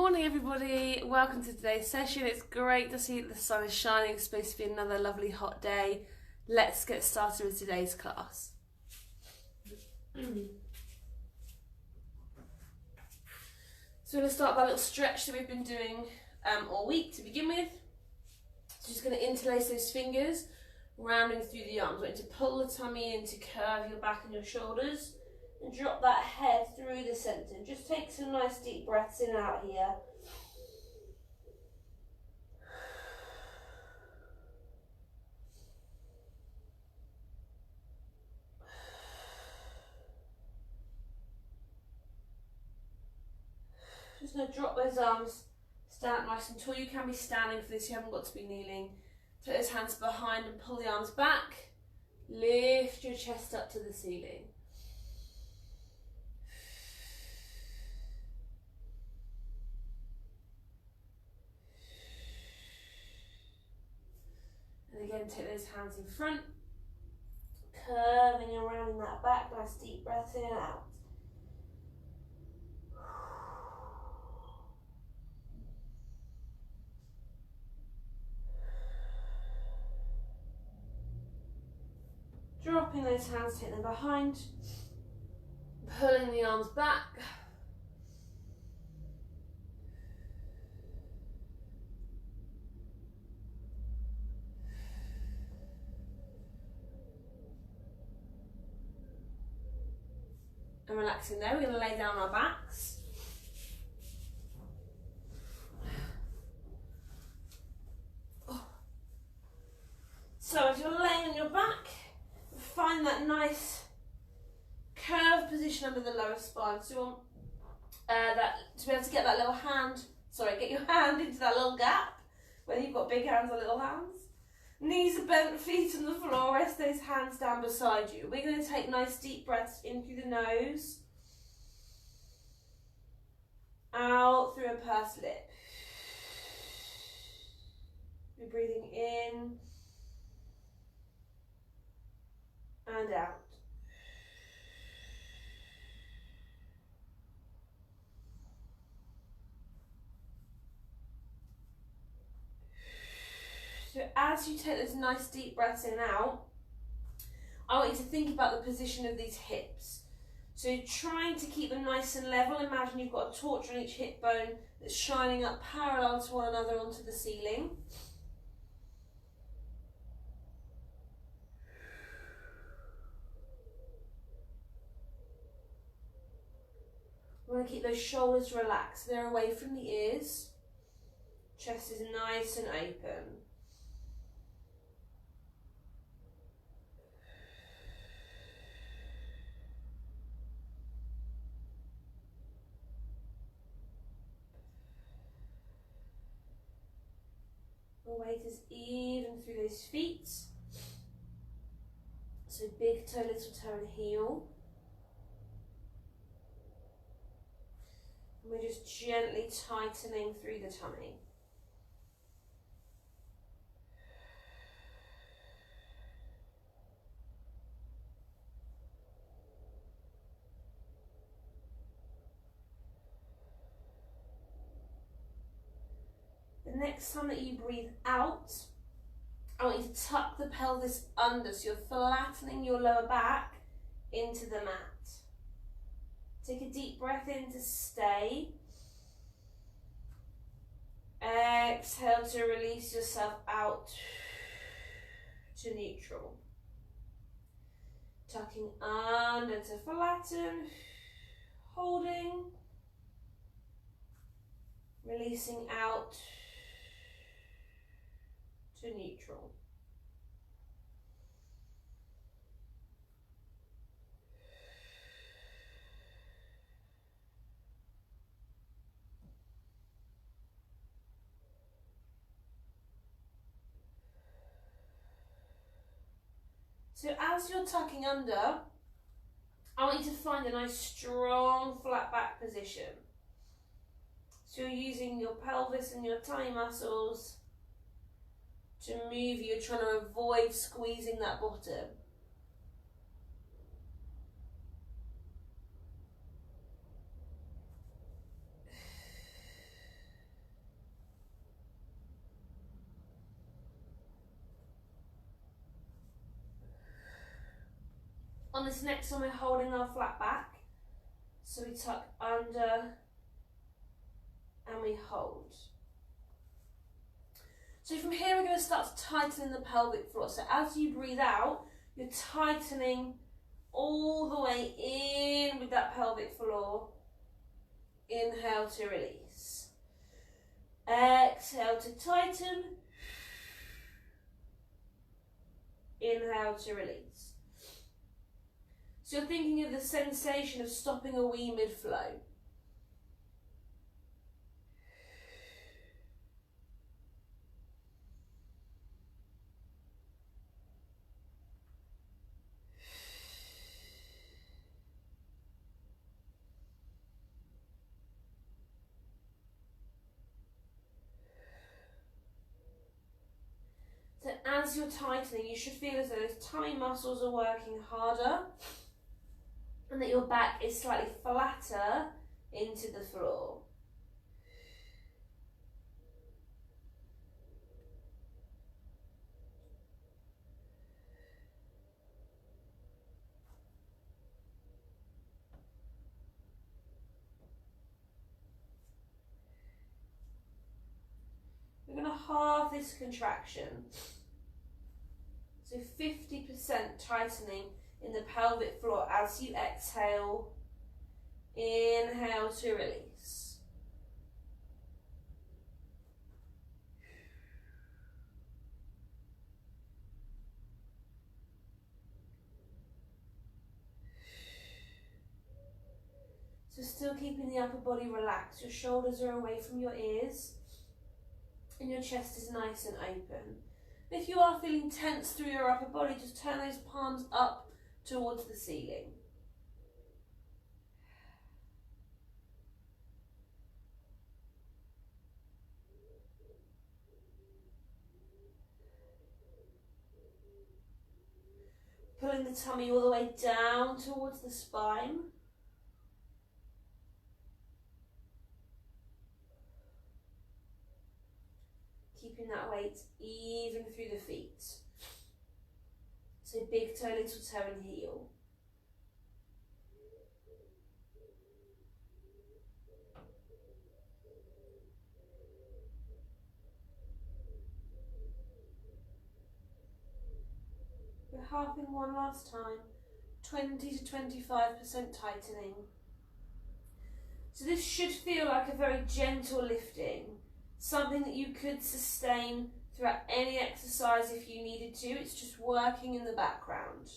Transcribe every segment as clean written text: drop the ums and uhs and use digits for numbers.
Morning everybody, welcome to today's session. It's great to see that the sun is shining. It's supposed to be another lovely hot day. Let's get started with today's class. So we're going to start by a little stretch that we've been doing all week to begin with. So just going to interlace those fingers, rounding through the arms. I want you to pull the tummy in to curve your back and your shoulders. And drop that head through the centre. Just take some nice deep breaths in and out here. Just going to drop those arms, stand up nice and tall. You can be standing for this, you haven't got to be kneeling. Put those hands behind and pull the arms back. Lift your chest up to the ceiling. And again, take those hands in front, curving and rounding that back. Nice deep breath in and out. Dropping those hands, take them behind, pulling the arms back. And relaxing there, we're going to lay down our backs. So if you're laying on your back, find that nice curved position under the lower spine. So you want to be able to get that little hand, get your hand into that little gap, whether you've got big hands or little hands. Knees are bent, feet on the floor, rest those hands down beside you. We're going to take nice deep breaths in through the nose, out through a pursed lip. We're breathing in and out. So as you take those nice deep breaths in and out, I want you to think about the position of these hips. So trying to keep them nice and level. Imagine you've got a torch on each hip bone that's shining up parallel to one another onto the ceiling. We want to keep those shoulders relaxed. They're away from the ears. Chest is nice and open. The weight is even through those feet. So big toe, little toe and heel. And we're just gently tightening through the tummy. The next time that you breathe out, I want you to tuck the pelvis under, so you're flattening your lower back into the mat. Take a deep breath in to stay. Exhale to release yourself out to neutral. Tucking under to flatten, holding, releasing out to neutral. So as you're tucking under, I want you to find a nice strong flat back position. So you're using your pelvis and your tummy muscles to move you. You're trying to avoid squeezing that bottom. On this next one, we're holding our flat back. So we tuck under and we hold. So from here, we're going to start to tighten the pelvic floor. So as you breathe out, you're tightening all the way in with that pelvic floor. Inhale to release. Exhale to tighten. Inhale to release. So you're thinking of the sensation of stopping a wee mid-flow. So as you're tightening, you should feel as though those tummy muscles are working harder and that your back is slightly flatter into the floor. We're going to halve this contraction. So 50% tightening in the pelvic floor as you exhale. Inhale to release. So still keeping the upper body relaxed. Your shoulders are away from your ears and your chest is nice and open. If you are feeling tense through your upper body, just turn those palms up towards the ceiling. Pulling the tummy all the way down towards the spine. Keeping that weight even through the feet. So big toe, little toe and heel. We're halving one last time, 20 to 25% tightening. So this should feel like a very gentle lifting, something that you could sustain throughout any exercise if you needed to. It's just working in the background.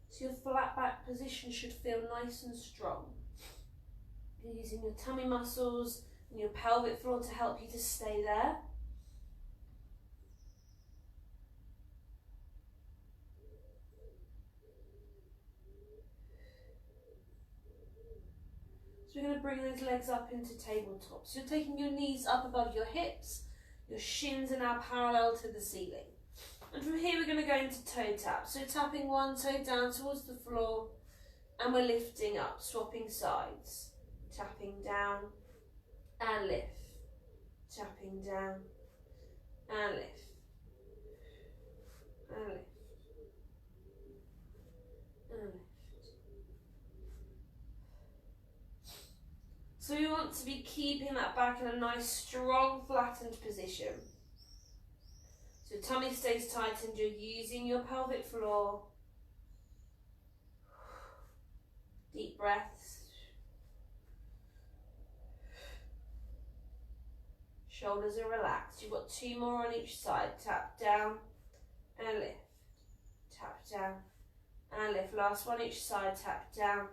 So your flat back position should feel nice and strong. You're using your tummy muscles and your pelvic floor to help you to stay there. So we're going to bring those legs up into tabletop. So you're taking your knees up above your hips, your shins are now parallel to the ceiling. And from here we're going to go into toe tap. So tapping one toe down towards the floor and we're lifting up, swapping sides. Tapping down and lift. Tapping down and lift. And lift. And lift. So we want to be keeping that back in a nice, strong, flattened position. So tummy stays tightened, you're using your pelvic floor. Deep breaths. Shoulders are relaxed. You've got two more on each side. Tap down and lift. Tap down and lift. Last one each side. Tap down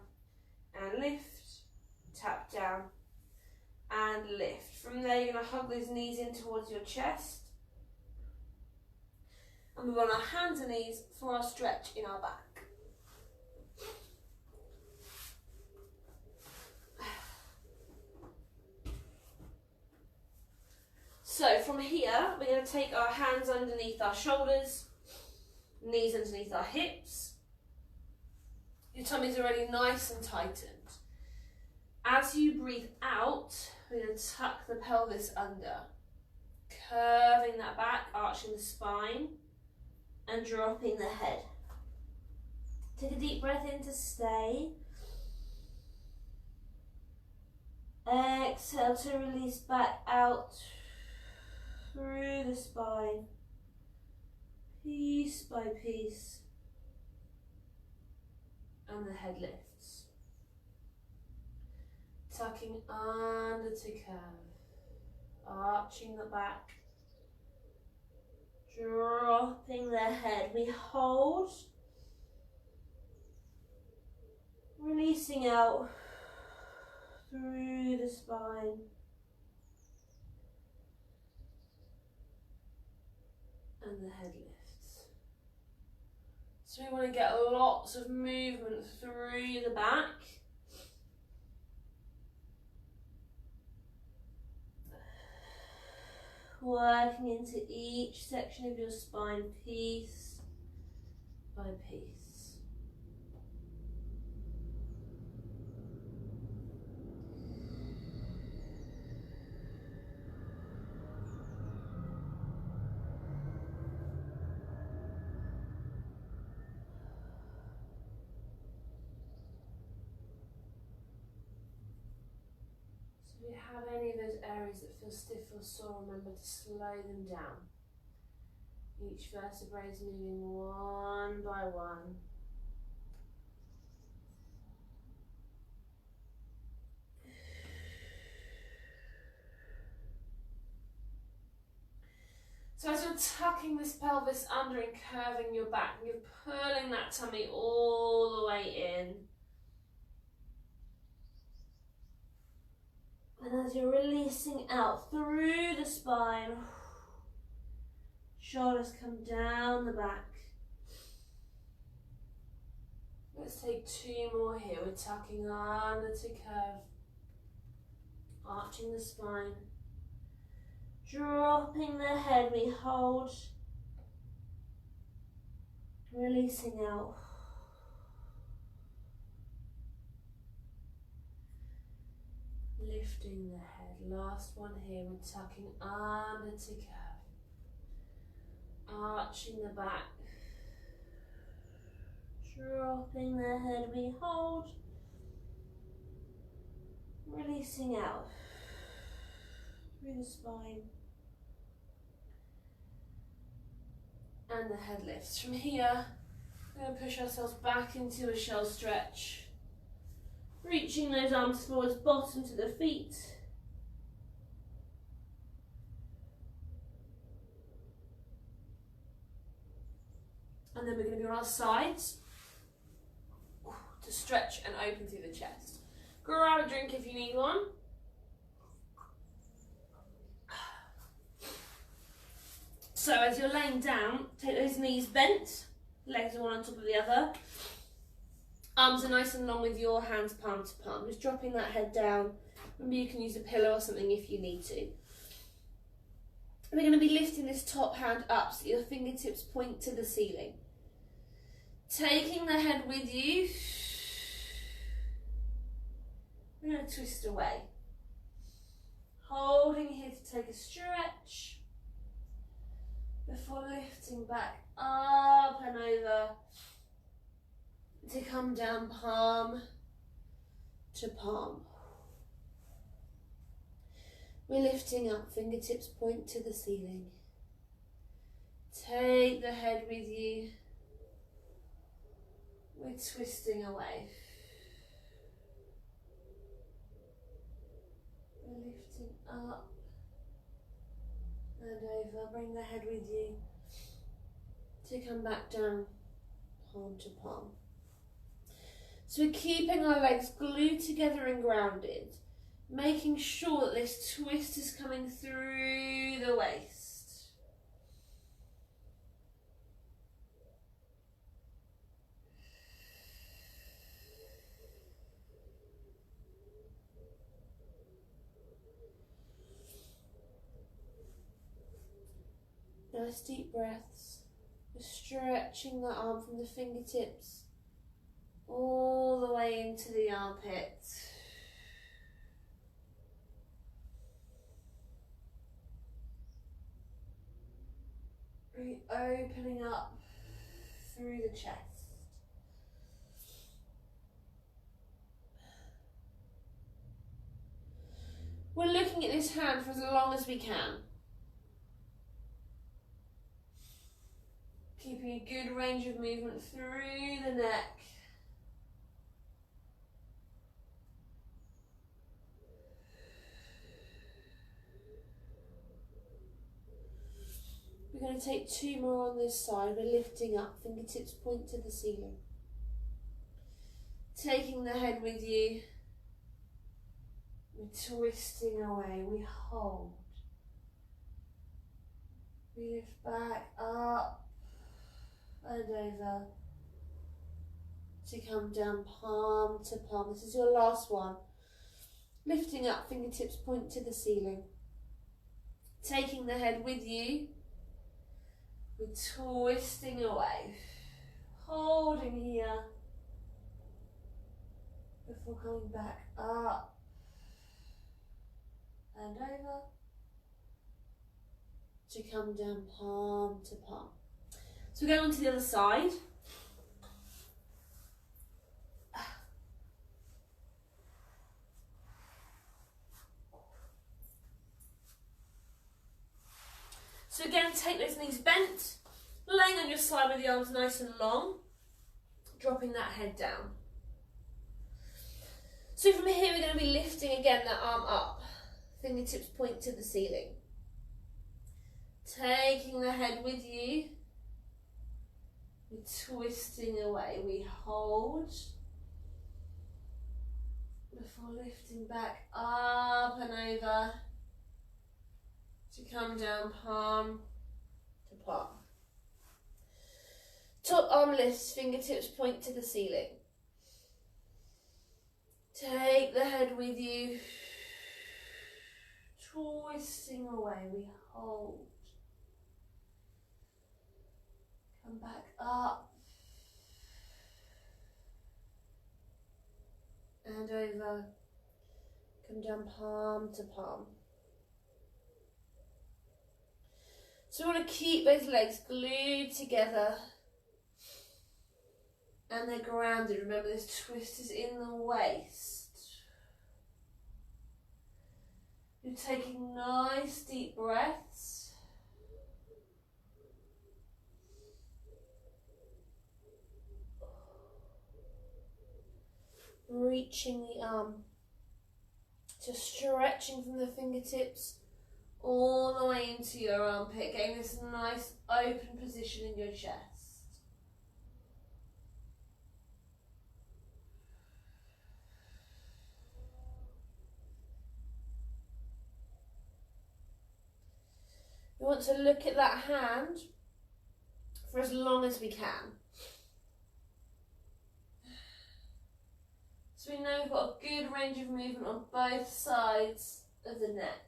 and lift. Tap down and lift. From there you're going to hug those knees in towards your chest. And move on our hands and knees for our stretch in our back. So from here, we're going to take our hands underneath our shoulders, knees underneath our hips. Your tummy's already nice and tightened. As you breathe out, we're going to tuck the pelvis under, curving that back, arching the spine, and dropping the head. Take a deep breath in to stay. Exhale to release back out through the spine, piece by piece, and the head lifts. Tucking under to curve, arching the back, dropping the head. We hold, releasing out through the spine. And the head lifts. So we want to get lots of movement through the back. Working into each section of your spine, piece by piece. So if you have any of those areas that feel stiff or sore, remember to slow them down. Each vertebrae is moving one by one. So as you're tucking this pelvis under and curving your back, you're pulling that tummy all the way in. And as you're releasing out through the spine, shoulders come down the back. Let's take 2 more here. We're tucking under to curve, arching the spine, dropping the head. We hold, releasing out. Lifting the head. Last one here. We're tucking under to curve, arching the back, dropping the head. We hold, releasing out through the spine, and the head lifts. From here, we're going to push ourselves back into a shell stretch, reaching those arms forwards, bottom to the feet. And then we're going to be on our sides to stretch and open through the chest. Grab a drink if you need one. So as you're laying down, take those knees bent, legs are one on top of the other. Arms are nice and long with your hands palm to palm. Just dropping that head down. Remember, you can use a pillow or something if you need to. We're going to be lifting this top hand up so your fingertips point to the ceiling. Taking the head with you. We're going to twist away. Holding here to take a stretch before lifting back up and over to come down palm to palm. We're lifting up, fingertips point to the ceiling. Take the head with you. We're twisting away. We're lifting up and over. Bring the head with you to come back down, palm to palm. So we're keeping our legs glued together and grounded, making sure that this twist is coming through the waist. Nice deep breaths. We're stretching the arm from the fingertips all the way into the armpits. Really opening up through the chest. We're looking at this hand for as long as we can. Keeping a good range of movement through the neck. We're going to take 2 more on this side. We're lifting up, fingertips point to the ceiling. Taking the head with you. We're twisting away, we hold. We lift back, up, and over. To come down palm to palm. This is your last one. Lifting up, fingertips point to the ceiling. Taking the head with you. We're twisting away. Holding here. Before coming back up. And over. To come down palm to palm. So we're going on to the other side. So again, take those knees bent, laying on your side with the arms nice and long, dropping that head down. So from here, we're going to be lifting again that arm up, fingertips point to the ceiling. Taking the head with you, we're twisting away, we hold, before lifting back up and over, to come down palm to palm. Top arm lifts, fingertips point to the ceiling. Take the head with you, twisting away, we hold. Come back up and over, come down palm to palm. So we want to keep those legs glued together and they're grounded. Remember, this twist is in the waist. You're taking nice deep breaths. Reaching the arm, just stretching from the fingertips all the way into your armpit, getting this nice open position in your chest. We want to look at that hand for as long as we can. So we know we've got a good range of movement on both sides of the neck.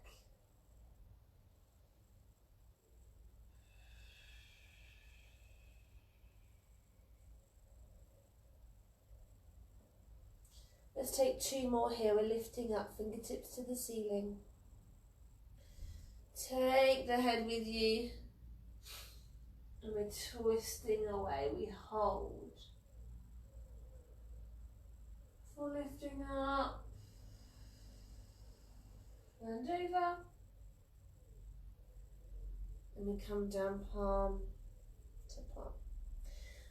Let's take 2 more here. We're lifting up, fingertips to the ceiling. Take the head with you. And we're twisting away. We hold. For lifting up. And over. And we come down palm to palm.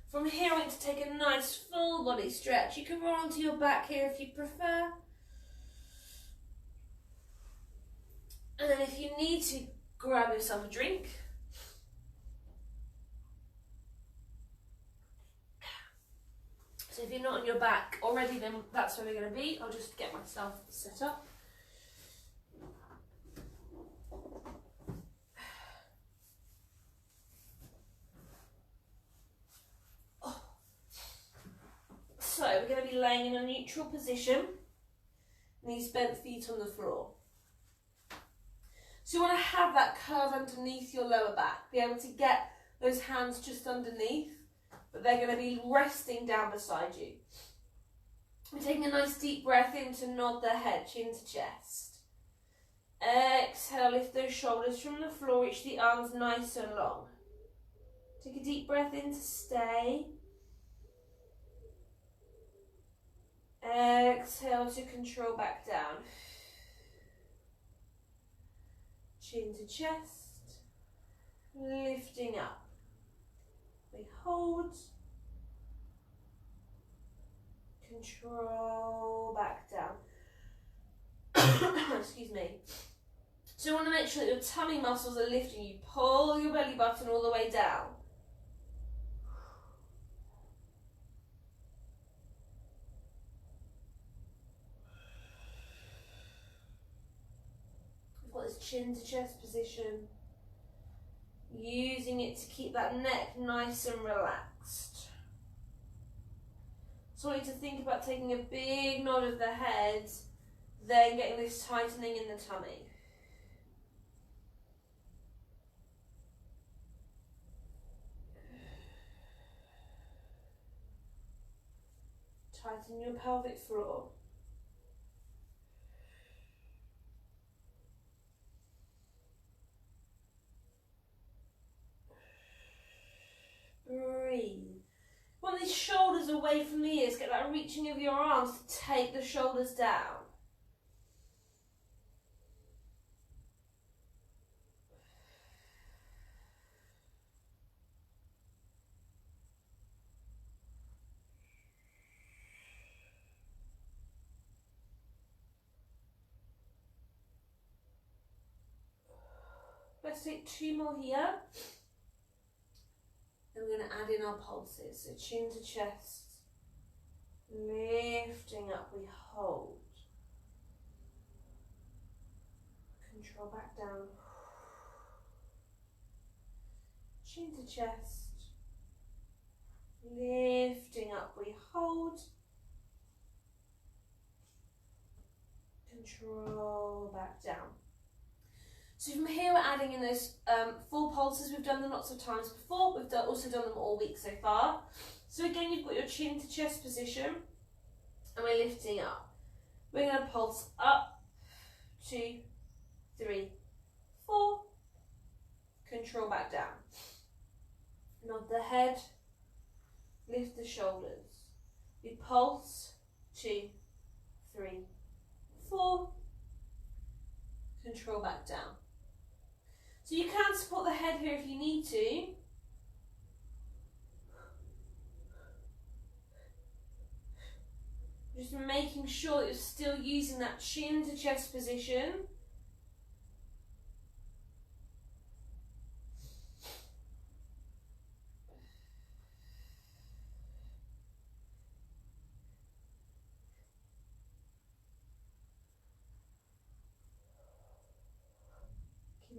From here, we're going to take a nice full body stretch. You can roll onto your back here if you prefer. And then if you need to, grab yourself a drink. So if you're not on your back already, then that's where we're going to be. I'll just get myself set up. So we're going to be laying in a neutral position, knees bent, feet on the floor. So you want to have that curve underneath your lower back, be able to get those hands just underneath, but they're going to be resting down beside you. We're taking a nice deep breath in to nod the head, chin to chest. Exhale, lift those shoulders from the floor, reach the arms nice and long. Take a deep breath in to stay. Exhale to control back down. Chin to chest, lifting up. We hold. Control back down. Excuse me. So you want to make sure that your tummy muscles are lifting. You pull your belly button all the way down. We've got this chin to chest position. Using it to keep that neck nice and relaxed. So I want you to think about taking a big nod of the head, then getting this tightening in the tummy. Tighten your pelvic floor. Breathe. Want these shoulders away from the ears. Get that reaching of your arms to take the shoulders down. Let's take 2 more here. Then we're going to add in our pulses. So chin to chest, lifting up, we hold. Control back down. Chin to chest, lifting up, we hold. Control back down. So from here we're adding in those 4 pulses. We've done them lots of times before. We've also done them all week so far. So again, you've got your chin to chest position and we're lifting up. We're going to pulse up, 2, 3, 4. Control back down. Nod the head, lift the shoulders. We pulse, 2, 3, 4. Control back down. So you can support the head here if you need to. Just making sure that you're still using that chin to chest position.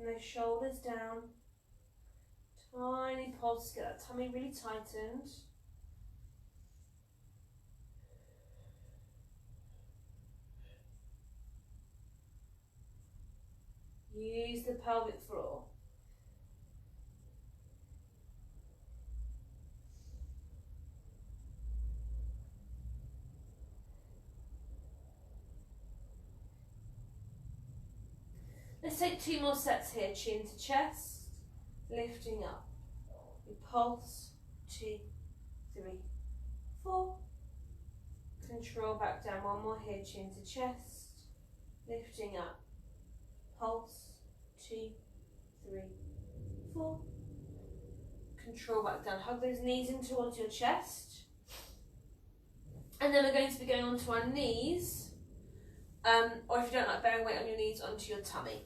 Those shoulders down, tiny pulse, get that tummy really tightened. Use the pelvic floor. Let's take 2 more sets here, chin to chest, lifting up. We pulse, 2, 3, 4. Control back down, 1 more here, chin to chest, lifting up. Pulse, 2, 3, 4. Control back down, hug those knees in towards your chest. And then we're going to be going onto our knees, or if you don't like bearing weight on your knees, onto your tummy.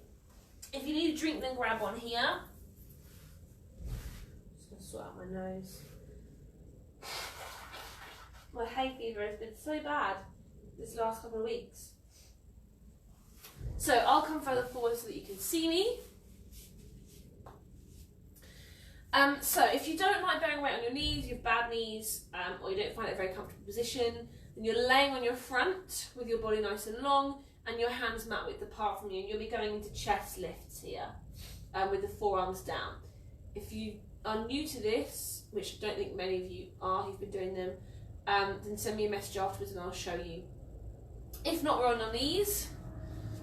If you need a drink, then grab one here. Just going to sort out my nose. My hay fever has been so bad this last couple of weeks. So I'll come further forward so that you can see me. So if you don't like bearing weight on your knees, you have bad knees, or you don't find it a very comfortable position, then you're laying on your front with your body nice and long, and your hands mat width apart from you, and you'll be going into chest lifts here with the forearms down. If you are new to this, which I don't think many of you are, you've been doing them, then send me a message afterwards and I'll show you. If not, we're on our knees.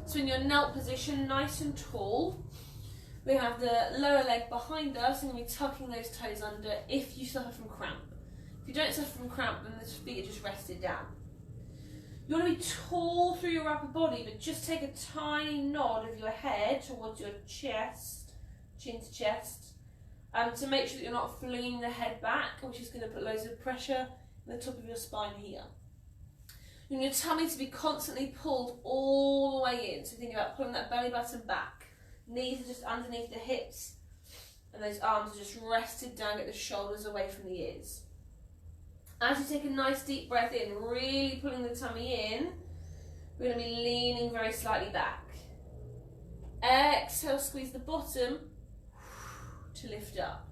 So in your knelt position, nice and tall, we have the lower leg behind us and we're tucking those toes under if you suffer from cramp. If you don't suffer from cramp, then the feet are just rested down. You want to be tall through your upper body, but just take a tiny nod of your head towards your chest, chin to chest, to make sure that you're not flinging the head back, which is going to put loads of pressure on the top of your spine here. You want your tummy to be constantly pulled all the way in, so think about pulling that belly button back. Knees are just underneath the hips, and those arms are just rested down, get the shoulders away from the ears. As you take a nice deep breath in, really pulling the tummy in, we're going to be leaning very slightly back. Exhale, squeeze the bottom to lift up.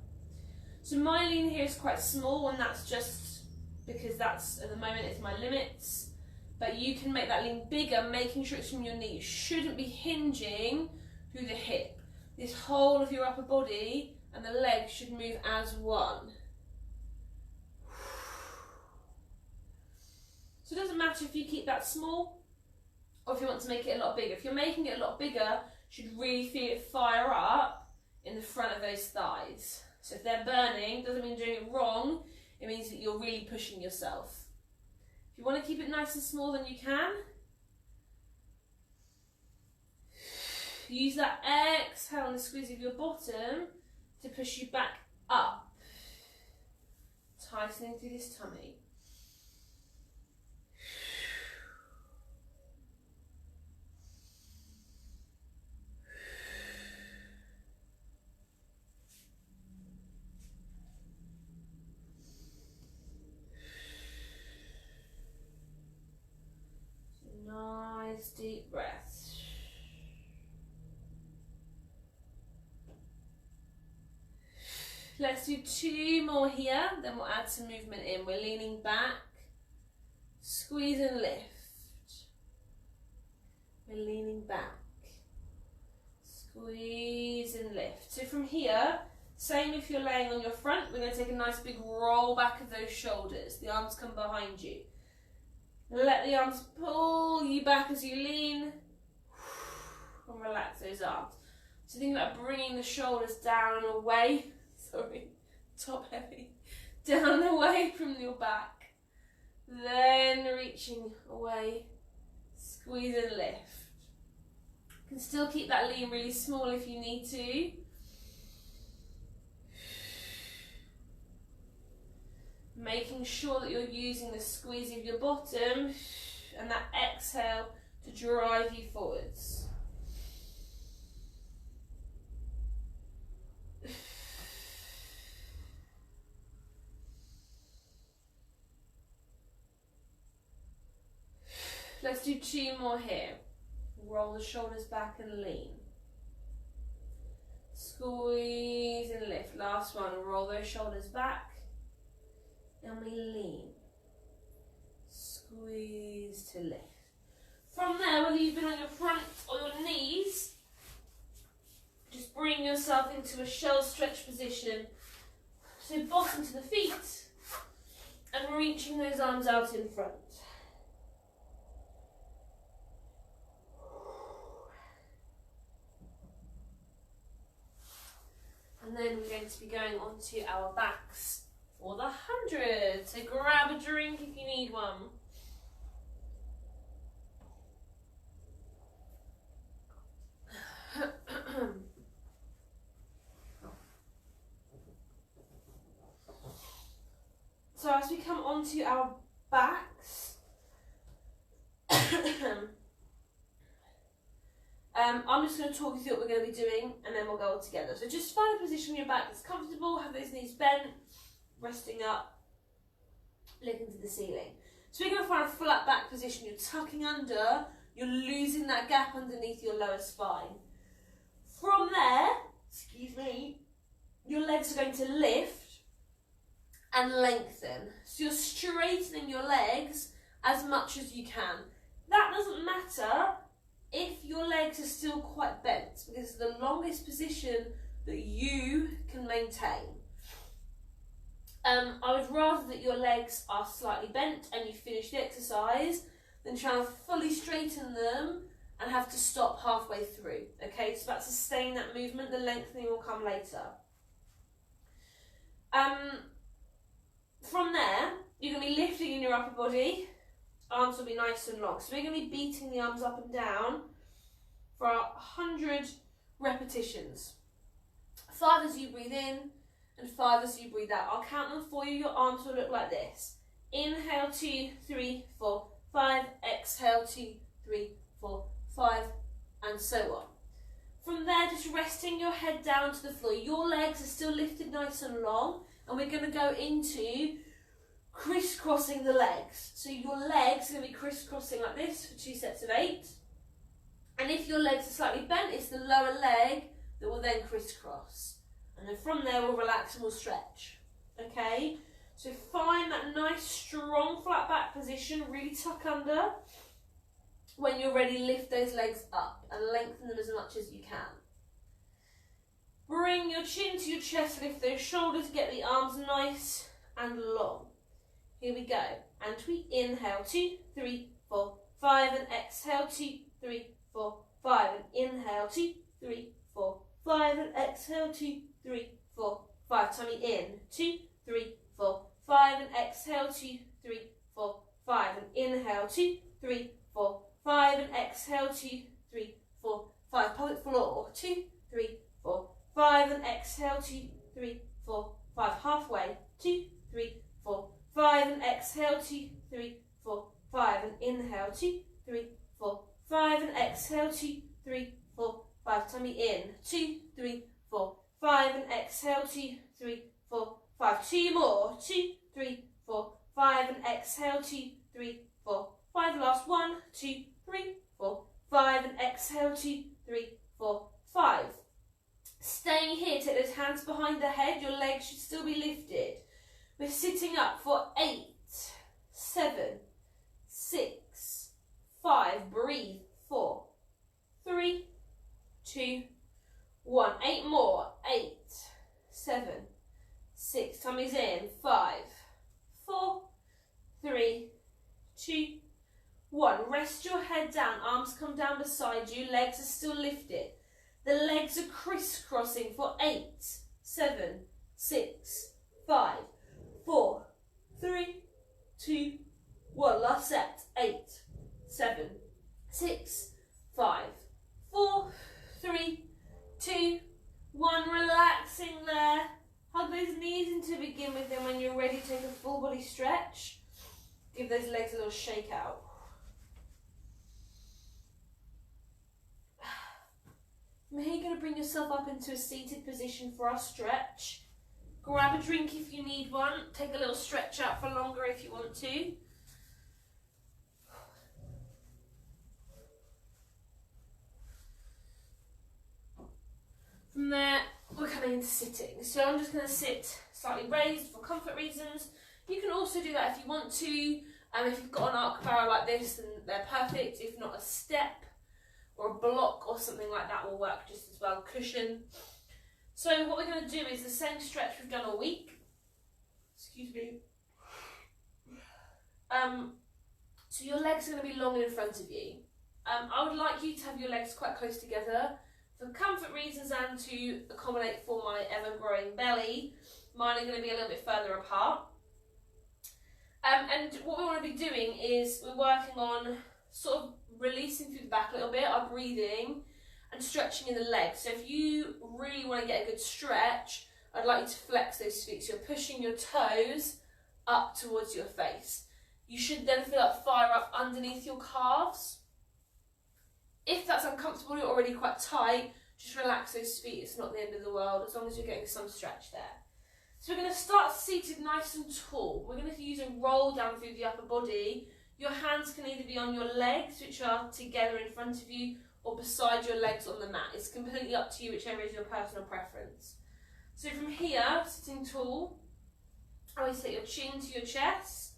So my lean here is quite small, and that's just because that's, at the moment, it's my limits. But you can make that lean bigger, making sure it's from your knee. You shouldn't be hinging through the hip. This whole of your upper body and the legs should move as one. So it doesn't matter if you keep that small or if you want to make it a lot bigger. If you're making it a lot bigger, you should really feel it fire up in the front of those thighs. So if they're burning, doesn't mean you're doing it wrong, it means that you're really pushing yourself. If you want to keep it nice and small, then you can. Use that exhale and the squeeze of your bottom to push you back up, tightening through this tummy. Nice deep breaths. Let's do 2 more here, then we'll add some movement in. We're leaning back, squeeze and lift. We're leaning back, squeeze and lift. So from here, same if you're laying on your front, we're going to take a nice big roll back of those shoulders. The arms come behind you. Let the arms pull you back as you lean and relax those arms. So think about bringing the shoulders down and away, top heavy, down and away from your back. Then reaching away, squeeze and lift. You can still keep that lean really small if you need to. Making sure that you're using the squeeze of your bottom and that exhale to drive you forwards. Let's do 2 more here. Roll the shoulders back and lean. Squeeze and lift. Last one, roll those shoulders back. And we lean, squeeze to lift. From there, whether you've been on your front or your knees, just bring yourself into a shell stretch position. So bottom to the feet and reaching those arms out in front. And then we're going to be going on to our backs for the 100. So grab a drink if you need one. So as we come onto our backs, I'm just going to talk you through what we're going to be doing and then we'll go all together. So just find a position on your back that's comfortable, have those knees bent, resting up, looking to the ceiling. So we're going to find a flat back position. You're tucking under, you're losing that gap underneath your lower spine. From there, your legs are going to lift and lengthen. So you're straightening your legs as much as you can. That doesn't matter if your legs are still quite bent, because it's the longest position that you can maintain, I would rather that your legs are slightly bent and you finish the exercise than try and fully straighten them and have to stop halfway through. Okay, it's about sustaining that movement. The lengthening will come later. From there, you're going to be lifting in your upper body. Arms will be nice and long. So we're going to be beating the arms up and down for 100 repetitions. 5 as you breathe in and 5 as you breathe out. I'll count them for you. Your arms will look like this. Inhale, 2, 3, 4, 5. Exhale, 2, 3, 4, 5, and so on. From there, just resting your head down to the floor. Your legs are still lifted nice and long, and we're going to go into crisscrossing the legs. So your legs are going to be crisscrossing like this for 2 sets of 8. And if your legs are slightly bent, it's the lower leg that will then crisscross. And then from there, we'll relax and we'll stretch. Okay? So find that nice, strong, flat back position. Really tuck under. When you're ready, lift those legs up and lengthen them as much as you can. Bring your chin to your chest, lift those shoulders, get the arms nice and long. Here we go. And we inhale, 2, 3, 4, 5, and exhale, 2, 3, 4, 5, and inhale, 2, 3, 4, 5, and exhale, 2, 3, 4, 5. Tummy in, 2, 3, 4, 5, and exhale, 2, 3, 4, 5, and inhale, 2, 3, 4, 5, and exhale, 2, 3, 4, 5. Pelvic floor, 2, 3, 4, 5, and exhale, 2, 3, 4, 5. Halfway, 2, 3, 4, 5, and exhale, 2, 3, 4, 5, and inhale, 2, 3, 4, 5, and exhale, 2, 3, 4, 5. Tummy in, 2, 3, 4, 5, and exhale, 2, 3, 4, 5. 2 more, 2, 3, 4, 5, and exhale, 2, 3, 4, 5. Last 1, 2, 3, 4, 5, and exhale, 2, 3, 4, 5. Staying here, take those hands behind the head, your legs should still be lifted. We're sitting up for 8, 7, 6, 5, breathe, 4, 3, 2, 1. 8 more, 8, 7, 6, tummy's in, 5, 4, 3, 2, 1. Rest your head down, arms come down beside you, legs are still lifted. The legs are crisscrossing for 8, 7, 6, 5, 4, 3, 2, 1. Last set. 8, 7, 6, 5, 4, 3, 2, 1. Relaxing there. Hug those knees in to begin with, and when you're ready, take a full body stretch. Give those legs a little shake out. From here, you're going to bring yourself up into a seated position for our stretch. Grab a drink if you need one. Take a little stretch out for longer if you want to. From there, we're coming into sitting. So I'm just going to sit slightly raised for comfort reasons. You can also do that if you want to. If you've got an arc barrel like this, then they're perfect. If not, a step or a block or something like that will work just as well. Cushion. So what we're going to do is the same stretch we've done all week. Excuse me. So your legs are going to be long in front of you. I would like you to have your legs quite close together for comfort reasons and to accommodate for my ever-growing belly. Mine are going to be a little bit further apart. And what we want to be doing is we're working on sort of releasing through the back a little bit, our breathing, and stretching in the legs. So if you really want to get a good stretch, I'd like you to flex those feet. So you're pushing your toes up towards your face. You should then feel that fire up underneath your calves. If that's uncomfortable, you're already quite tight, just relax those feet. It's not the end of the world, as long as you're getting some stretch there. So we're going to start seated nice and tall. We're going to use a roll down through the upper body. Your hands can either be on your legs, which are together in front of you, or beside your legs on the mat. It's completely up to you, whichever is your personal preference. So from here, sitting tall, always take your chin to your chest,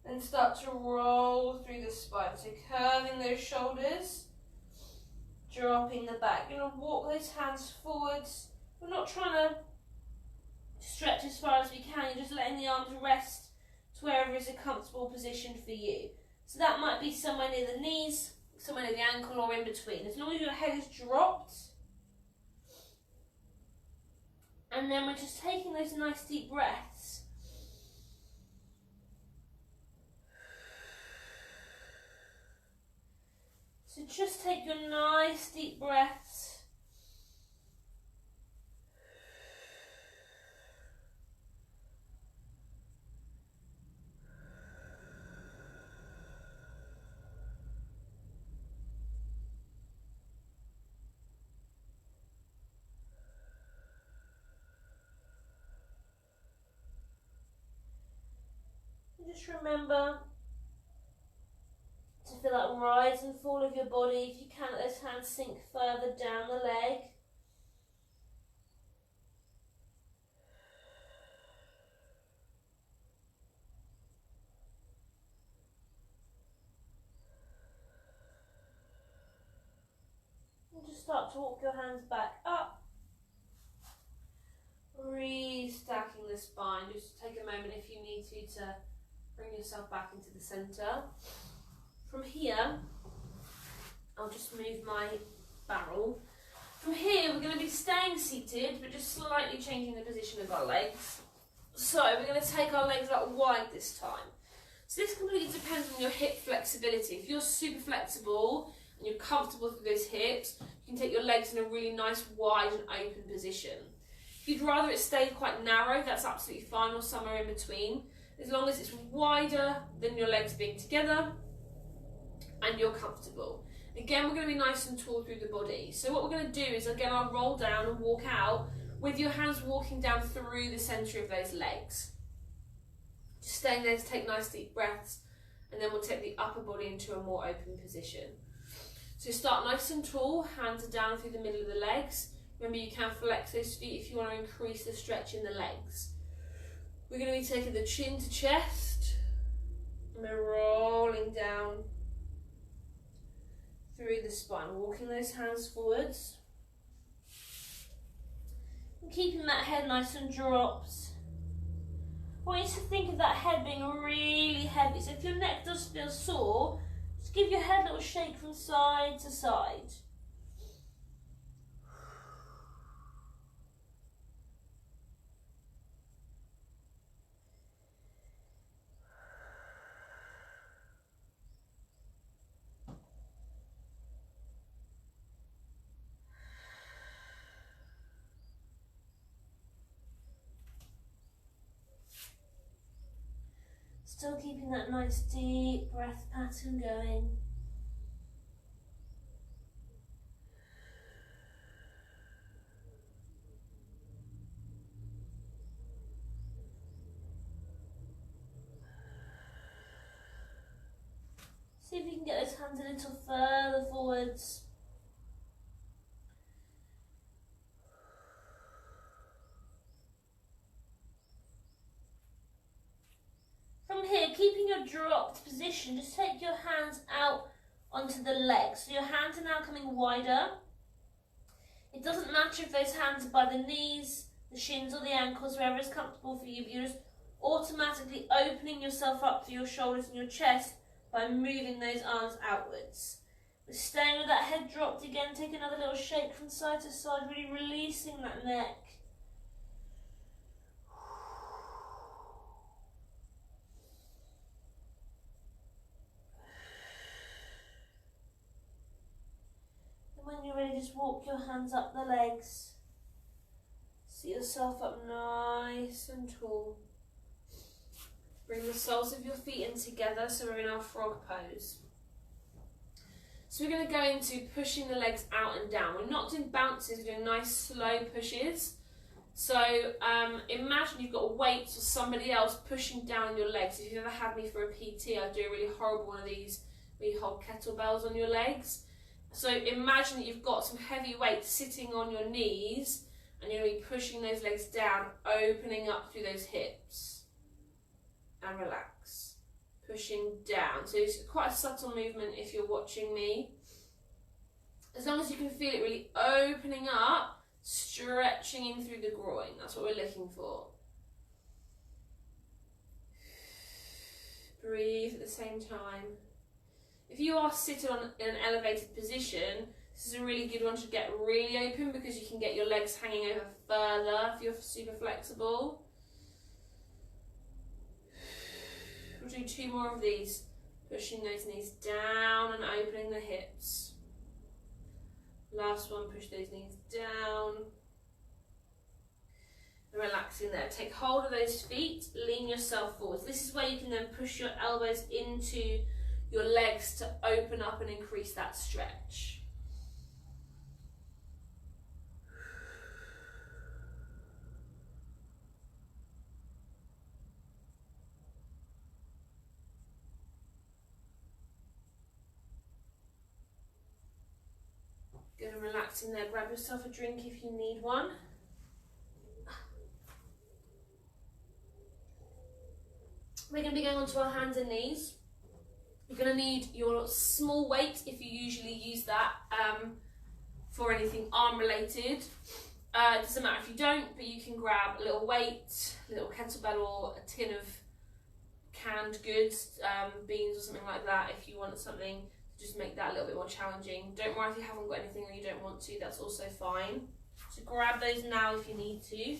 and start to roll through the spine. So curving those shoulders, dropping the back. You're going to walk those hands forwards. We're not trying to stretch as far as we can. You're just letting the arms rest to wherever is a comfortable position for you. So that might be somewhere near the knees, somewhere near the ankle, or in between. As long as your head is dropped. And then we're just taking those nice deep breaths. So just take your nice deep breaths. And just remember to feel that rise and fall of your body. If you can, let those hands sink further down the leg. And just start to walk your hands back up. Restacking the spine. Just take a moment if you need to bring yourself back into the centre. From here, I'll just move my barrel. From here, we're going to be staying seated, but just slightly changing the position of our legs. So we're going to take our legs out wide this time. So this completely depends on your hip flexibility. If you're super flexible and you're comfortable through those hips, you can take your legs in a really nice wide and open position. If you'd rather it stay quite narrow, that's absolutely fine, or somewhere in between. As long as it's wider than your legs being together and you're comfortable. Again, we're going to be nice and tall through the body. So what we're going to do is, again, I'll roll down and walk out with your hands walking down through the centre of those legs. Just staying there to take nice deep breaths, and then we'll take the upper body into a more open position. So start nice and tall, hands are down through the middle of the legs. Remember, you can flex those feet if you want to increase the stretch in the legs. We're going to be taking the chin to chest, and we're rolling down through the spine, walking those hands forwards. And keeping that head nice and dropped. I want you to think of that head being really heavy. So if your neck does feel sore, just give your head a little shake from side to side. Still keeping that nice deep breath pattern going. See if you can get those hands a little further forwards. From here, keeping your dropped position, just take your hands out onto the legs. So your hands are now coming wider. It doesn't matter if those hands are by the knees, the shins or the ankles, wherever is comfortable for you, but you're just automatically opening yourself up through your shoulders and your chest by moving those arms outwards. We're staying with that head dropped again. Take another little shake from side to side, really releasing that neck. When you're ready, just walk your hands up the legs. Sit yourself up nice and tall. Bring the soles of your feet in together, so we're in our frog pose. So we're going to go into pushing the legs out and down. We're not doing bounces, we're doing nice slow pushes. So imagine you've got a weight or somebody else pushing down your legs. If you've ever had me for a PT, I do a really horrible one of these where you hold kettlebells on your legs. So imagine that you've got some heavy weight sitting on your knees and you're going to be pushing those legs down, opening up through those hips. And relax. Pushing down. So it's quite a subtle movement if you're watching me. As long as you can feel it really opening up, stretching in through the groin. That's what we're looking for. Breathe at the same time. If you are sitting in an elevated position, this is a really good one to get really open because you can get your legs hanging over further if you're super flexible. We'll do 2 more of these. Pushing those knees down and opening the hips. Last one, push those knees down. And relaxing there. Take hold of those feet, lean yourself forwards. This is where you can then push your elbows into your legs to open up and increase that stretch. Good, and relaxing there. Grab yourself a drink if you need one. We're going to be going onto our hands and knees. You're going to need your small weight if you usually use that for anything arm related. It doesn't matter if you don't, but you can grab a little weight, a little kettlebell or a tin of canned goods, beans or something like that if you want something. Just make that a little bit more challenging. Don't worry if you haven't got anything or you don't want to, that's also fine. So grab those now if you need to.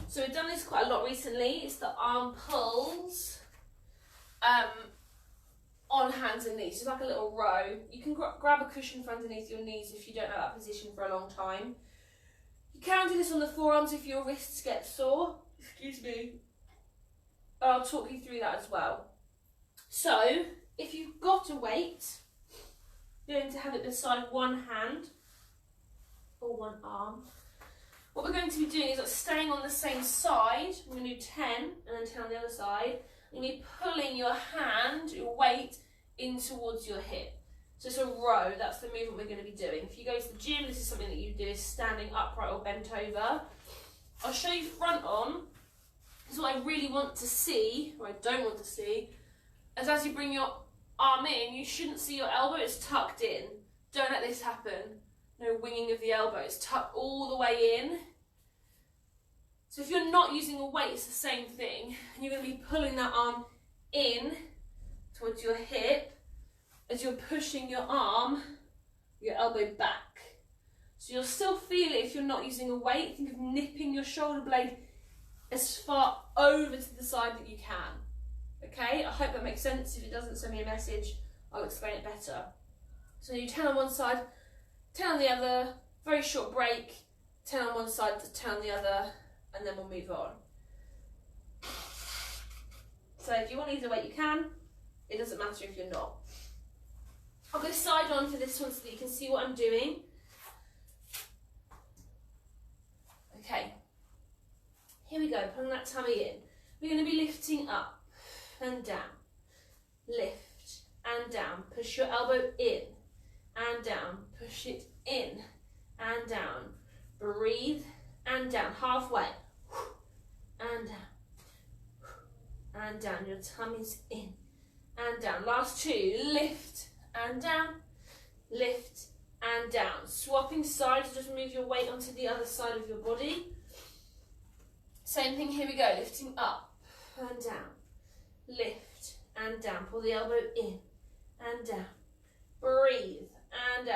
So we've done this quite a lot recently. It's the arm pulls on hands and knees. It's like a little row. You can grab a cushion for underneath your knees if you don't have that position for a long time. You can do this on the forearms if your wrists get sore. Excuse me. I'll talk you through that as well. So, if you've got a weight, you're going to have it beside one hand or one arm. What we're going to be doing is staying on the same side. We're going to do 10 and then 10 on the other side. You're going to be pulling your hand, your weight, in towards your hip. So it's a row, that's the movement we're going to be doing. If you go to the gym, this is something that you do is standing upright or bent over. I'll show you front on. Because what I really want to see, or I don't want to see, is as you bring your arm in, you shouldn't see your elbow, it's tucked in. Don't let this happen. No winging of the elbow, it's tucked all the way in. So if you're not using a weight, it's the same thing. And you're going to be pulling that arm in towards your hip as you're pushing your arm, your elbow back. So you'll still feel it if you're not using a weight. Think of nipping your shoulder blade as far over to the side that you can. Okay, I hope that makes sense. If it doesn't, send me a message, I'll explain it better. So you 10 on one side, 10 on the other, very short break, 10 on one side, 10 on the other, and then we'll move on. So if you want to use a weight, you can. It doesn't matter if you're not. I'll go side on for this one so that you can see what I'm doing. Okay. Here we go, pulling that tummy in. We're going to be lifting up and down. Lift and down. Push your elbow in and down. Push it in and down. Breathe and down. Halfway. And down. And down. Your tummy's in and down. Last 2. Lift and down. Lift and down. Swapping sides. Just move your weight onto the other side of your body. Same thing, here we go, lifting up and down, lift and down, pull the elbow in and down, breathe and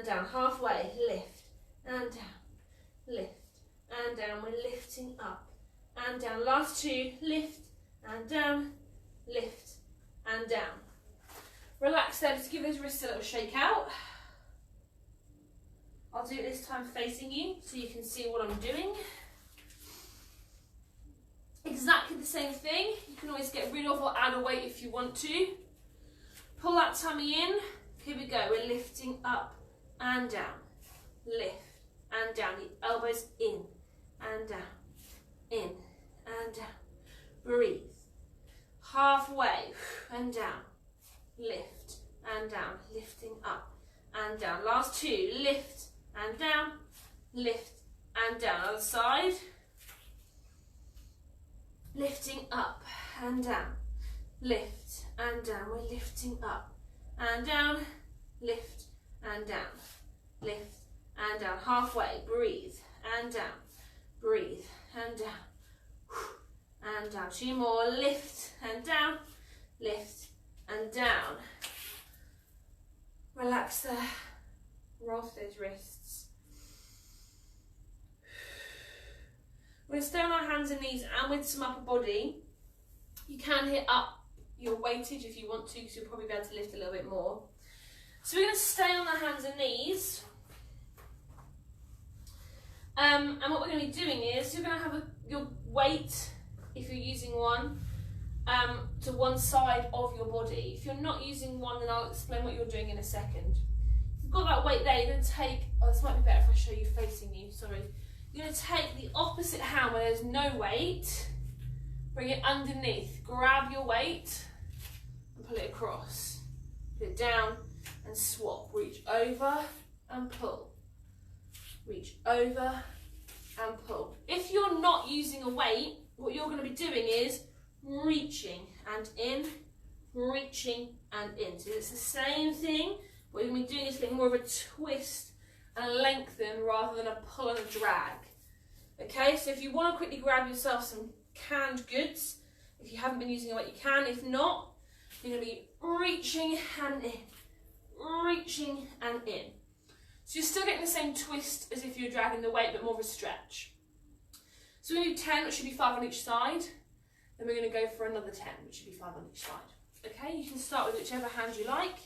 down, halfway, lift and down, lift and down, we're lifting up and down, last 2, lift and down, lift and down. Relax there, just give those wrists a little shake out. I'll do it this time facing you so you can see what I'm doing. Exactly the same thing. You can always get rid of or add a weight if you want to. Pull that tummy in. Here we go. We're lifting up and down. Lift and down. The elbows in and down. In and down. Breathe. Halfway and down. Lift and down. Lifting up and down. Last 2. Lift and down, lift and down. Other side. Lifting up and down, lift and down. We're lifting up and down, lift and down, lift and down. Halfway, breathe and down, breathe and down, and down. 2 more, lift and down, lift and down. Relax there, roll through those wrists. We're going to stay on our hands and knees and with some upper body. You can hit up your weightage if you want to, because you'll probably be able to lift a little bit more. So we're going to stay on our hands and knees. And what we're going to be doing is you're going to have your weight, if you're using one, to one side of your body. If you're not using one, then I'll explain what you're doing in a second. If you've got that weight there, you're going to take, this might be better if I show you facing you, sorry. You're going to take the opposite hand where there's no weight, bring it underneath, grab your weight and pull it across. Put it down and swap, reach over and pull. Reach over and pull. If you're not using a weight, what you're going to be doing is reaching and in, reaching and in. So it's the same thing. What you're going to be doing is getting more of a twist and a lengthen rather than a pull and a drag. Okay, so if you want to quickly grab yourself some canned goods, if you haven't been using a weight, you can. If not, you're going to be reaching and in, reaching and in. So you're still getting the same twist as if you're dragging the weight, but more of a stretch. So we're going to do 10, which should be 5 on each side. Then we're going to go for another 10, which should be 5 on each side. Okay, you can start with whichever hand you like.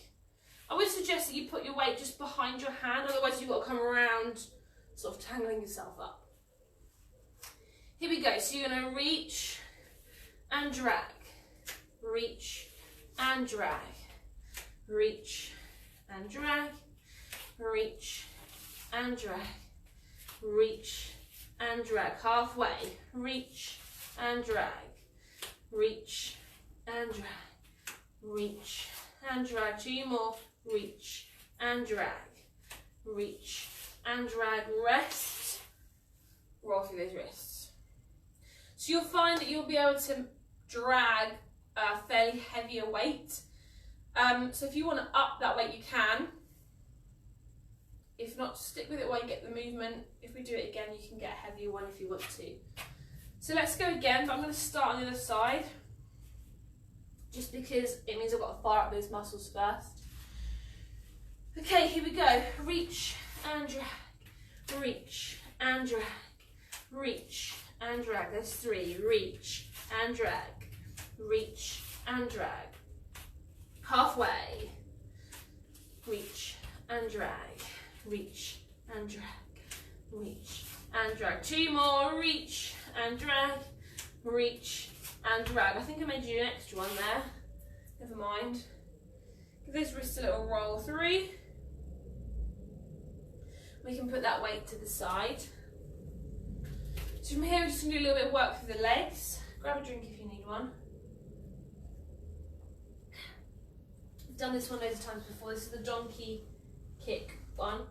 I would suggest that you put your weight just behind your hand, otherwise you've got to come around, sort of tangling yourself up. Here we go, so you're going to reach and drag, reach and drag, reach and drag, reach and drag, reach and drag, halfway, reach and drag, reach and drag, reach and drag, 2 more, reach and drag, reach and drag, rest, roll through those wrists. So you'll find that you'll be able to drag a fairly heavier weight. So if you want to up that weight, you can. If not, stick with it while you get the movement. If we do it again, you can get a heavier one if you want to. So let's go again, but I'm going to start on the other side, just because it means I've got to fire up those muscles first. Okay, here we go. Reach and drag, reach and drag, reach and drag. There's 3. Reach and drag, reach and drag. Halfway. Reach and drag, reach and drag, reach and drag. 2 more. Reach and drag, reach and drag. I think I made you an extra one there. Never mind. Give those wrists a little roll through. We can put that weight to the side. So from here, we're just going to do a little bit of work through the legs. Grab a drink if you need one. I've done this one loads of times before. This is the donkey kick one.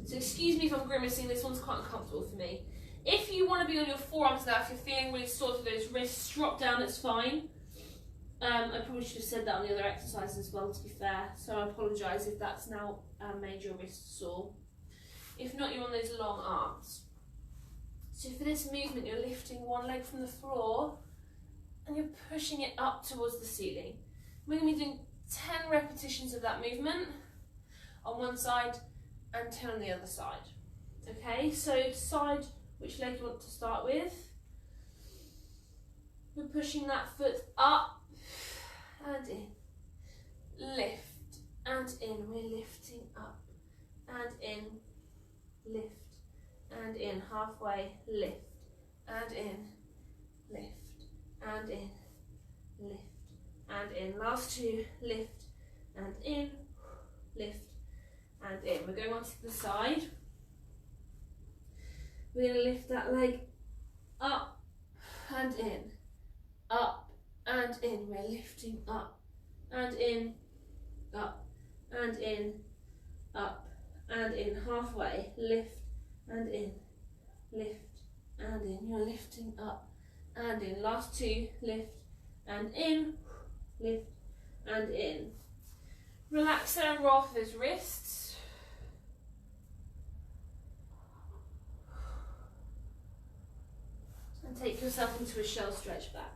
So excuse me if I'm grimacing, this one's quite uncomfortable for me. If you want to be on your forearms now, if you're feeling really sore through those wrists, drop down, it's fine. I probably should have said that on the other exercises as well, to be fair, so I apologise if that's now made your wrists sore. If not, you're on those long arms. So for this movement, you're lifting one leg from the floor and you're pushing it up towards the ceiling. We're going to be doing 10 repetitions of that movement on one side and 10 on the other side. Okay, so decide which leg you want to start with. We're pushing that foot up and in, lift and in. We're lifting up and in, lift and in. Halfway, lift and in, lift and in, lift and in. Last 2, lift and in, lift and in. We're going on to the side. We're going to lift that leg up and in, up and in. We're lifting up and in, up and in, up and in. Halfway, lift and in, lift and in. You're lifting up and in. Last 2, lift and in, lift and in. Relax and roll off those wrists. And take yourself into a shell stretch back.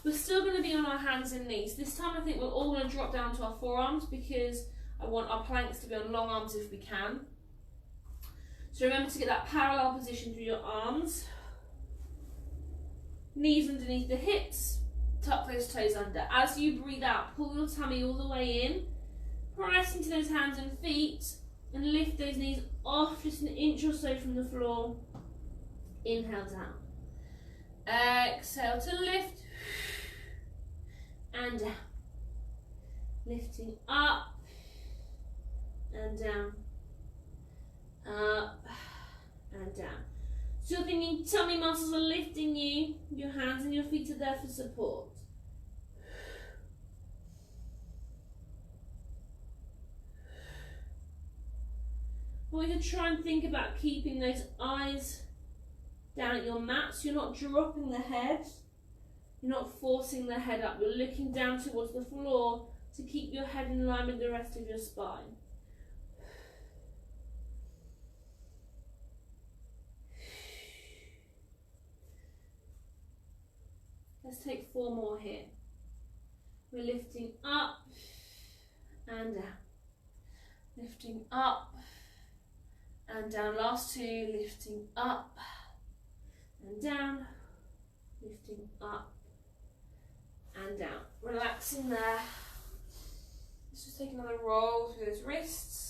We're still going to be on our hands and knees. This time I think we're all going to drop down to our forearms because I want our planks to be on long arms if we can. So remember to get that parallel position through your arms. Knees underneath the hips, tuck those toes under. As you breathe out, pull your tummy all the way in, press into those hands and feet, and lift those knees off just an inch or so from the floor. Inhale down. Exhale to lift. And down. Lifting up and down. Up and down. So you're thinking tummy muscles are lifting you. Your hands and your feet are there for support. I want you to try and think about keeping those eyes down at your mat so you're not dropping the head. You're not forcing the head up. You're looking down towards the floor to keep your head in line with the rest of your spine. Let's take 4 more here. We're lifting up and down. Lifting up and down. Last 2, lifting up and down. Lifting up and down. Relaxing there. Let's just take another roll through those wrists.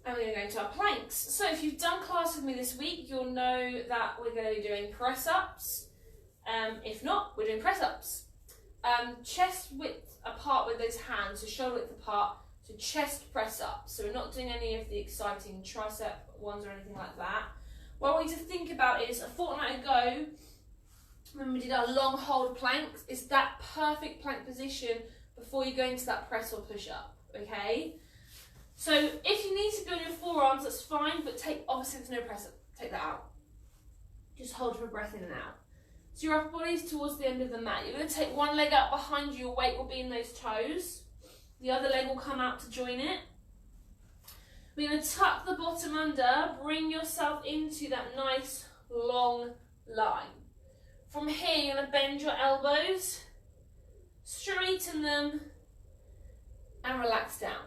And we're going to go into our planks. So if you've done class with me this week, you'll know that we're going to be doing press-ups. If not, we're doing press-ups. Chest width apart with those hands, so shoulder width apart, so chest press-ups. So we're not doing any of the exciting tricep ones or anything like that. What I want you to think about is a fortnight ago, when we did our long hold planks, it's that perfect plank position before you go into that press or push up, okay? So if you need to build your forearms, that's fine, but obviously there's no press up, take that out. Just hold for breath in and out. So your upper body is towards the end of the mat. You're going to take one leg out behind you, your weight will be in those toes. The other leg will come out to join it. We're going to tuck the bottom under, bring yourself into that nice long line. From here, you're going to bend your elbows, straighten them, and relax down.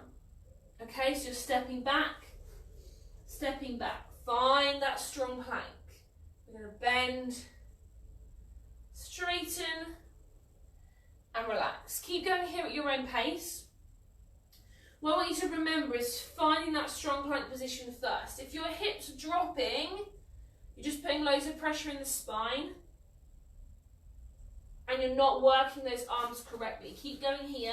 Okay, so you're stepping back. Find that strong plank. We're going to bend, straighten, and relax. Keep going here at your own pace. What I want you to remember is finding that strong plank position first. If your hips are dropping, you're just putting loads of pressure in the spine and you're not working those arms correctly. Keep going here.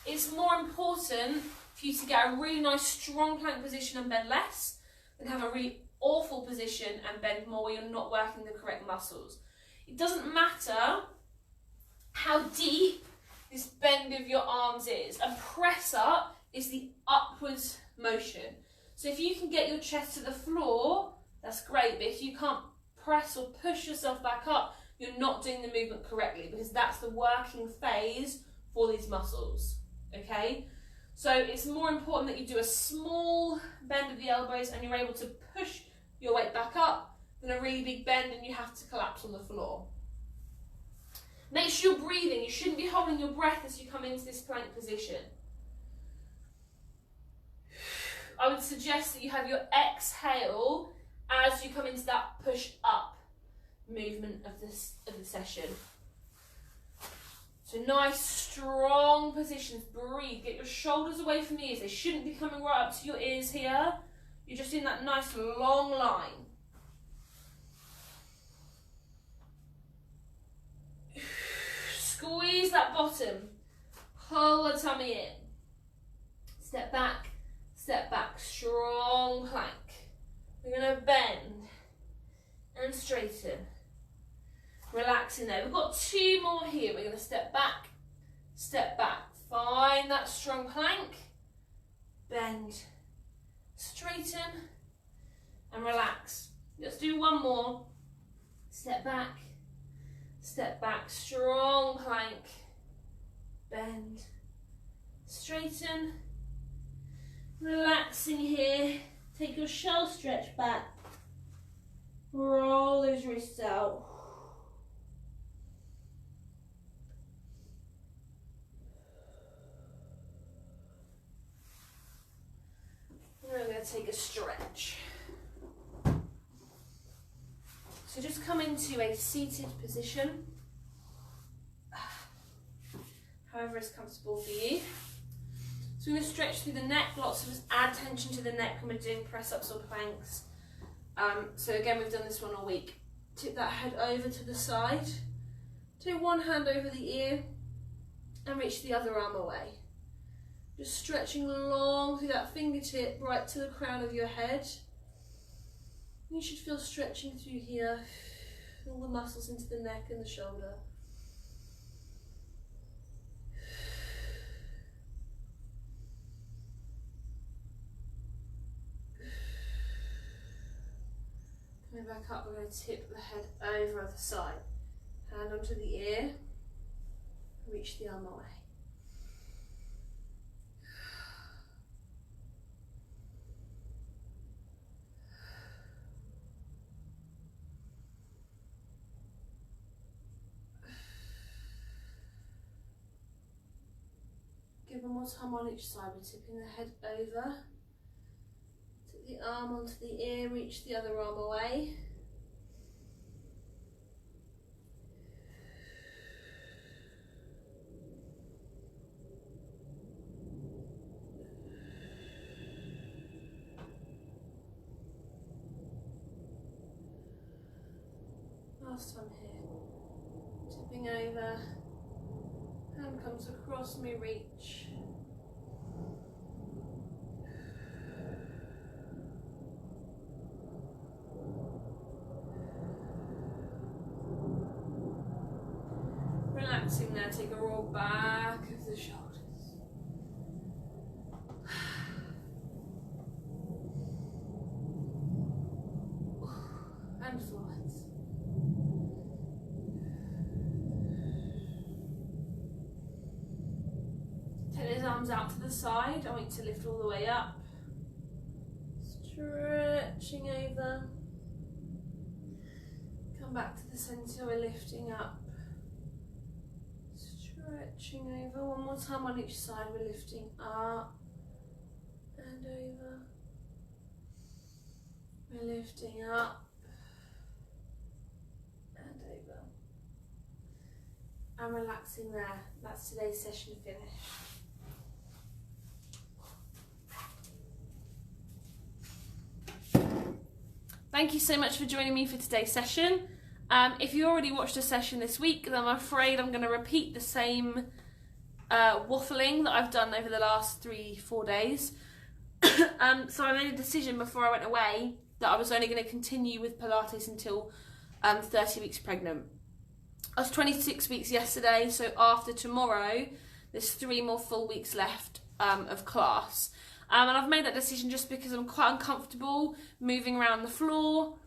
It's more important for you to get a really nice strong plank position and bend less than have a really awful position and bend more where you're not working the correct muscles. It doesn't matter how deep this bend of your arms is. A press up is the upwards motion. So if you can get your chest to the floor, that's great, but if you can't press or push yourself back up, you're not doing the movement correctly because that's the working phase for these muscles, okay? So it's more important that you do a small bend of the elbows and you're able to push your weight back up than a really big bend and you have to collapse on the floor. Make sure you're breathing. You shouldn't be holding your breath as you come into this plank position. I would suggest that you have your exhale as you come into that push up movement of the session. So nice strong positions. Breathe. Get your shoulders away from the ears. They shouldn't be coming right up to your ears here. You're just in that nice long line. Squeeze that bottom. Pull the tummy in. Step back. Step back, strong plank. We're going to bend and straighten. Relax in there. We've got 2 more here. We're going to step back. Find that strong plank. Bend, straighten, and relax. Let's do one more. Step back, strong plank, bend, straighten, relaxing here. Take your shell stretch back, roll those wrists out. We're going to take a stretch. So just come into a seated position, however is comfortable for you. So we're going to stretch through the neck. Lots of us add tension to the neck when we're doing press-ups or planks. So again, we've done this one all week. Tip that head over to the side. Take one hand over the ear and reach the other arm away. Just stretching long through that fingertip right to the crown of your head. You should feel stretching through here, all the muscles into the neck and the shoulder. Coming back up, we're going to tip the head over other side. Hand onto the ear, reach the arm away. Give one more time on each side. We're tipping the head over. Tip the arm onto the ear, reach the other arm away. Last time here. Tipping over. Hand comes across me, reach. Relaxing there, take a roll back of the shoulders. And forwards. Take those arms out to the side. I want you to lift all the way up. Stretching over. Come back to the centre, we're lifting up. Stretching over. One more time on each side, we're lifting up and over. We're lifting up and over. And relaxing there. That's today's session finished. Thank you so much for joining me for today's session. If you already watched a session this week, then I'm afraid I'm going to repeat the same waffling that I've done over the last 3-4 days. So I made a decision before I went away that I was only going to continue with Pilates until 30 weeks pregnant. I was 26 weeks yesterday, so after tomorrow, there's 3 more full weeks left of class. And I've made that decision just because I'm quite uncomfortable moving around the floor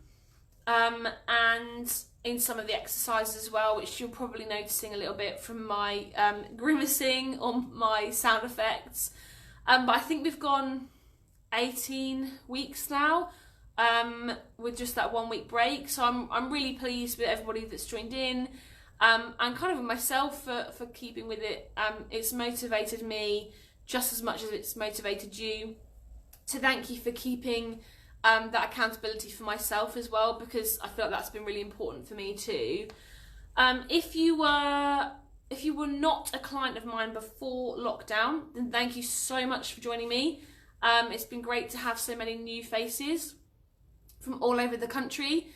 and in some of the exercises as well, which you're probably noticing a little bit from my grimacing on my sound effects. But I think we've gone 18 weeks now with just that 1 week break. So I'm really pleased with everybody that's joined in and kind of with myself for keeping with it. It's motivated me just as much as it's motivated you. To thank you for keeping that accountability for myself as well, because I feel like that's been really important for me too. If you were not a client of mine before lockdown, then thank you so much for joining me. It's been great to have so many new faces from all over the country.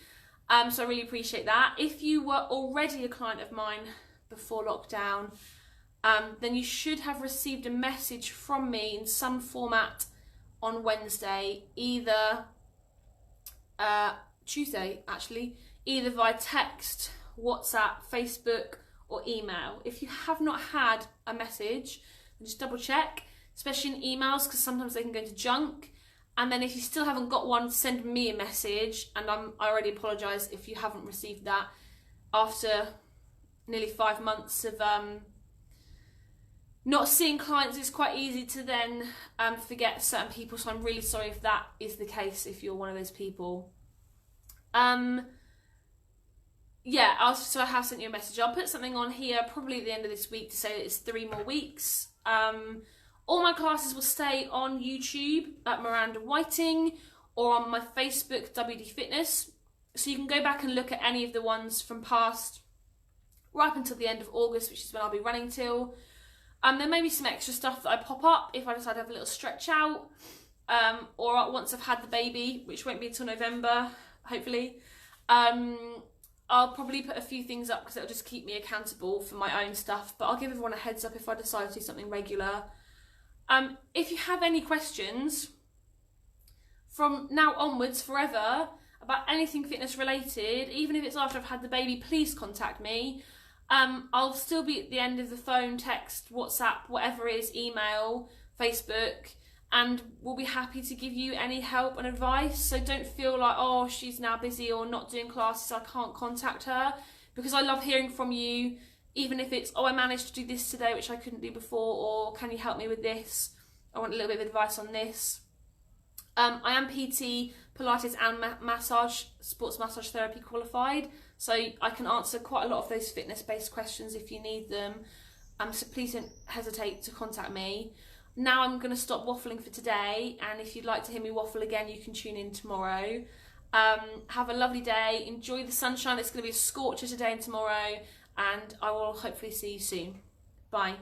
So I really appreciate that. If you were already a client of mine before lockdown, then you should have received a message from me in some format on Wednesday, either Tuesday actually, either via text, WhatsApp, Facebook or email. If you have not had a message, just double check, especially in emails, because sometimes they can go into junk. And then if you still haven't got one, send me a message, and I already apologise if you haven't received that after nearly 5 months of not seeing clients. It's quite easy to then forget certain people, so I'm really sorry if that is the case, if you're one of those people. Yeah, so I have sent you a message. I'll put something on here probably at the end of this week to say that it's 3 more weeks. All my classes will stay on YouTube at Miranda Whiting, or on my Facebook, WD Fitness. So you can go back and look at any of the ones from past, right up until the end of August, which is when I'll be running till. There may be some extra stuff that I pop up if I decide to have a little stretch out, or once I've had the baby, which won't be until November, hopefully. I'll probably put a few things up because it'll just keep me accountable for my own stuff, but I'll give everyone a heads up if I decide to do something regular. If you have any questions from now onwards forever about anything fitness related, even if it's after I've had the baby, please contact me. I'll still be at the end of the phone, text, WhatsApp, whatever it is, email, Facebook, and we'll be happy to give you any help and advice. So don't feel like, oh, she's now busy or not doing classes, I can't contact her, because I love hearing from you, even if it's, oh, I managed to do this today which I couldn't do before, or can you help me with this? I want a little bit of advice on this. I am PT, Pilates and massage, sports massage therapy qualified, so I can answer quite a lot of those fitness-based questions if you need them. So please don't hesitate to contact me. Now I'm going to stop waffling for today, and if you'd like to hear me waffle again, you can tune in tomorrow. Have a lovely day, enjoy the sunshine. It's going to be a scorcher today and tomorrow, and I will hopefully see you soon. Bye.